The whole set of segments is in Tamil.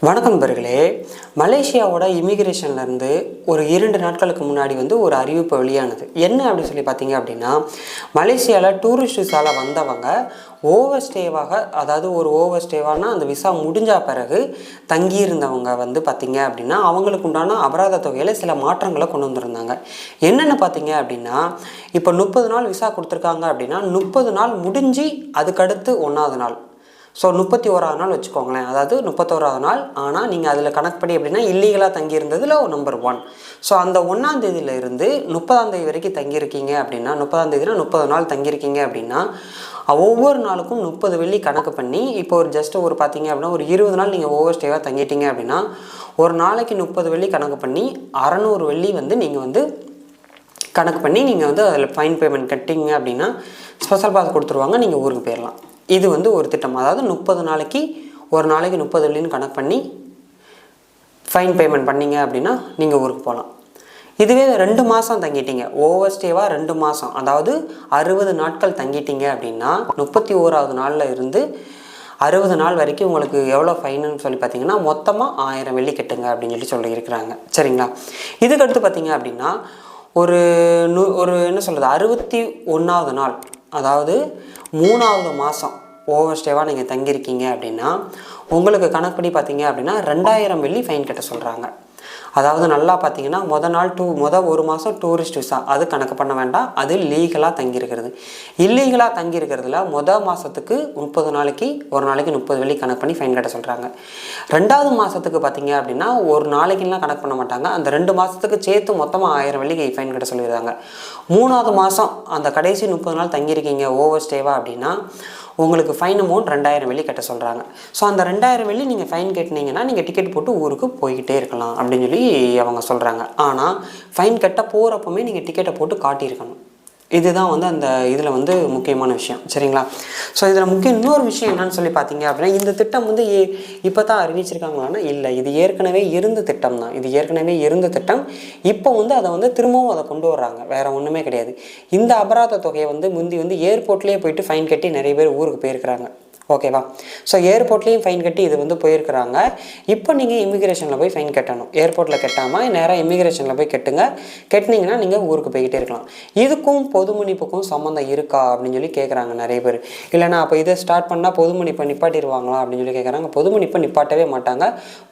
வணக்கம் நண்பர்களே. மலேசியாவோட இமிகிரேஷன்லேருந்து ஒரு 2 நாட்களுக்கு முன்னாடி ஒரு அறிவிப்பு வெளியானது. என்ன அப்படின்னு சொல்லி பார்த்தீங்க அப்படின்னா, மலேசியாவில் டூரிஸ்ட் விசாவில் வந்தவங்க ஓவர் ஸ்டேவாக, அதாவது ஒரு ஓவர் ஸ்டேவானா அந்த விசா முடிஞ்ச பிறகு தங்கியிருந்தவங்க பார்த்தீங்க அப்படின்னா அவங்களுக்கு உண்டான அபராத தொகையில் சில மாற்றங்களை கொண்டு வந்திருந்தாங்க. என்னென்னு பார்த்தீங்க அப்படின்னா, இப்போ 30 நாள் விசா கொடுத்துருக்காங்க அப்படின்னா 30 நாள் முடிஞ்சு அதுக்கடுத்து 1வது நாள், ஸோ 31வது நாள் வச்சுக்கோங்களேன். அதாவது 31வது நாள். ஆனால் நீங்கள் அதில் கணக்குப்படி எப்படின்னா இல்லீகலாக தங்கியிருந்ததில் நம்பர் 1. ஸோ அந்த 1ஆம் தேதியிலிருந்து 30ஆம் தேதி வரைக்கும் தங்கியிருக்கீங்க அப்படின்னா, 30ஆம் தேதினா 30 நாள் தங்கியிருக்கீங்க அப்படின்னா ஒவ்வொரு நாளுக்கும் 30 வெள்ளி கணக்கு பண்ணி, இப்போ ஒரு ஜஸ்ட்டு பார்த்தீங்க அப்படின்னா ஒரு 20 நாள் நீங்கள் ஓவர் ஸ்டேவாக தங்கிட்டீங்க அப்படின்னா ஒரு நாளைக்கு 30 வெள்ளி கணக்கு பண்ணி 600 வெள்ளி நீங்கள் கணக்கு பண்ணி நீங்கள் அதில் ஃபைன் பேமெண்ட் கட்டிங்க அப்படின்னா ஸ்பெஷல் பாஸ் கொடுத்துருவாங்க, நீங்கள் ஊருக்கு போயிடலாம். இது ஒரு திட்டம். அதாவது 30 நாளைக்கு ஒரு நாளைக்கு 30 வெள்ளின்னு கணக்கு பண்ணி ஃபைன் பேமெண்ட் பண்ணிங்க அப்படின்னா நீங்கள் ஊருக்கு போகலாம். இதுவே 2 மாதம் தங்கிட்டீங்க, ஓவர் ஸ்டேவாக 2 மாதம், அதாவது 60 நாட்கள் தங்கிட்டீங்க அப்படின்னா 31வது நாளில் இருந்து 60 நாள் வரைக்கும் உங்களுக்கு எவ்வளோ ஃபைனுன்னு சொல்லி பார்த்தீங்கன்னா மொத்தமாக 1000 வெள்ளி கட்டுங்க அப்படின்னு சொல்லியிருக்கிறாங்க. சரிங்களா? இதுக்கடுத்து பார்த்தீங்க அப்படின்னா ஒரு என்ன சொல்கிறது, 61வது நாள், அதாவது 3வது மாதம் ஓவர் ஸ்டேவாக நீங்கள் தங்கியிருக்கீங்க அப்படின்னா உங்களுக்கு கணக்குப்படி பார்த்தீங்க அப்படின்னா 2000 வெள்ளி ஃபைன் கட்ட சொல்கிறாங்க. அதாவது நல்லா பார்த்தீங்கன்னா மொதல் 1 மாதம் டூரிஸ்ட் விசா அது கணக்கு பண்ண வேண்டாம், அது லீகலாக தங்கியிருக்கிறது. இல்லீகலாக தங்கியிருக்கிறதுல மொதல் மாதத்துக்கு 30 நாளைக்கு ஒரு நாளைக்கு 30 வெள்ளி கணக்கு பண்ணி ஃபைன் கட்ட சொல்கிறாங்க. 2வது மாதத்துக்கு பார்த்தீங்க அப்படின்னா ஒரு நாளைக்குலாம் கணக்கு பண்ண மாட்டாங்க, அந்த 2 மாதத்துக்கு சேர்த்து மொத்தமாக 1000 வெள்ளிக்கு ஃபைன் கட்ட சொல்லிடுறாங்க. 3வது மாதம் அந்த கடைசி 30 நாள் தங்கியிருக்கீங்க ஓவர் ஸ்டேவா அப்படின்னா உங்களுக்கு ஃபைன் அமௌண்ட் 2000 வெள்ளி கட்ட சொல்கிறாங்க. ஸோ அந்த 2000 வெள்ளி நீங்கள் ஃபைன் கட்டினீங்கன்னா நீங்கள் டிக்கெட் போட்டு ஊருக்கு போய்கிட்டே இருக்கலாம் அப்படின்னு சொல்லி அவங்க சொல்கிறாங்க. ஆனால் ஃபைன் கட்ட போகிறப்பமே நீங்கள் டிக்கெட்டை போட்டு காட்டியிருக்கணும். இதுதான் அந்த இதில் முக்கியமான விஷயம். சரிங்களா? ஸோ இதில் இன்னொரு விஷயம் என்னன்னு சொல்லி பார்த்தீங்க அப்படின்னா, இந்த திட்டம் இப்போ தான் அறிவிச்சிருக்காங்களான்னா இல்லை, இது ஏற்கனவே இருந்த திட்டம் தான். இது ஏற்கனவே இருந்த திட்டம். இப்போ அதை திரும்பவும் அதை கொண்டு வர்றாங்க, வேறு ஒன்றுமே கிடையாது. இந்த அபராத தொகையை முந்தி ஏர்போர்ட்லேயே போயிட்டு ஃபைன் கட்டி நிறைய பேர் ஊருக்கு போயிருக்கிறாங்க. ஓகேவா? ஸோ ஏர்போர்ட்லேயும் ஃபைன் கட்டி இது போயிருக்கிறாங்க. இப்போ நீங்கள் இமிக்ரேஷனில் போய் ஃபைன் கட்டணும். ஏர்போர்ட்டில் கட்டாமல் நேராக இமிக்ரேஷனில் போய் கட்டினீங்கன்னா நீங்கள் ஊருக்கு போய்கிட்டே இருக்கலாம். இதுக்கும் பொது மன்னிப்புக்கும் சம்மந்தம் இருக்கா அப்படின்னு சொல்லி கேட்குறாங்க நிறைய பேர். இல்லைனா அப்போ இதை ஸ்டார்ட் பண்ணால் பொது மன்னிப்பை நிப்பாட்டிடுவாங்களா அப்படின்னு சொல்லி கேட்குறாங்க. பொது மன்னிப்பை நிப்பாட்டவே மாட்டாங்க.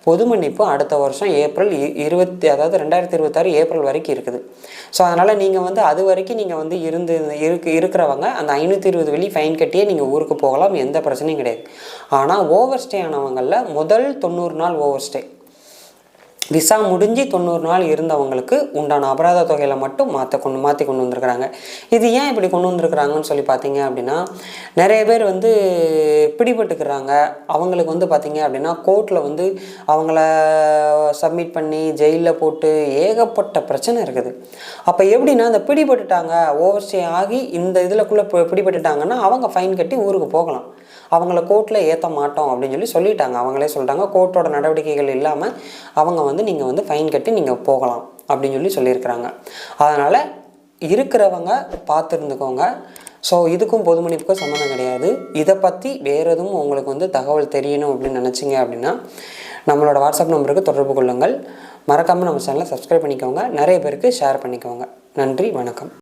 பொது மன்னிப்பு அடுத்த வருஷம் ஏப்ரல் 2026 ஏப்ரல் வரைக்கும் இருக்குது. ஸோ அதனால் நீங்கள் அது வரைக்கும் நீங்கள் இருக்கிறவங்க அந்த 520 வெள்ளி ஃபைன் கட்டியே நீங்கள் ஊருக்கு போகலாம், எந்த பிரச்சனையும் கிடையாது. ஆனால் ஓவர் ஸ்டே ஆனவங்களில் முதல் 90 நாள் ஓவர் ஸ்டே விசா முடிஞ்சு 90 நாள் இருந்தவங்களுக்கு உண்டான அபராத தொகையில் மட்டும் மாற்றி கொண்டு வந்திருக்கிறாங்க. இது ஏன் இப்படி கொண்டு வந்திருக்கிறாங்கன்னு சொல்லி பார்த்தீங்க அப்படின்னா, நிறைய பேர் பிடிபட்டுக்கிறாங்க. அவங்களுக்கு பார்த்தீங்க அப்படின்னா கோர்ட்டில் அவங்கள சப்மிட் பண்ணி ஜெயிலில் போட்டு ஏகப்பட்ட பிரச்சனை இருக்குது. அப்போ எப்படின்னா அந்த பிடிபட்டுட்டாங்க, ஓவர் ஸ்டே ஆகி இந்த இதுலக்குள்ளே பிடிபட்டுட்டாங்கன்னா அவங்க ஃபைன் கட்டி ஊருக்கு போகலாம். அவங்கள கோர்ட்டில் ஏற்ற மாட்டோம் அப்படின்னு சொல்லிட்டாங்க. அவங்களே சொல்லிட்டாங்க, கோர்ட்டோட நடவடிக்கைகள் இல்லாமல் அவங்க நீங்கள் ஃபைன் கட்டி நீங்கள் போகலாம் அப்படின்னு சொல்லியிருக்கிறாங்க. அதனால் இருக்கிறவங்க பார்த்துருந்துக்கோங்க. ஸோ இதுக்கும் பொது மன்னிப்புக்கும் சம்மந்தம் கிடையாது. இதை பற்றி வேறு எதுவும் உங்களுக்கு தகவல் தெரியணும் அப்படின்னு நினச்சிங்க அப்படின்னா நம்மளோட வாட்ஸ்அப் நம்பருக்கு தொடர்பு கொள்ளுங்கள். மறக்காமல் நம்ம சேனலை சப்ஸ்கிரைப் பண்ணிக்கோங்க, நிறைய பேருக்கு ஷேர் பண்ணிக்கோங்க. நன்றி, வணக்கம்.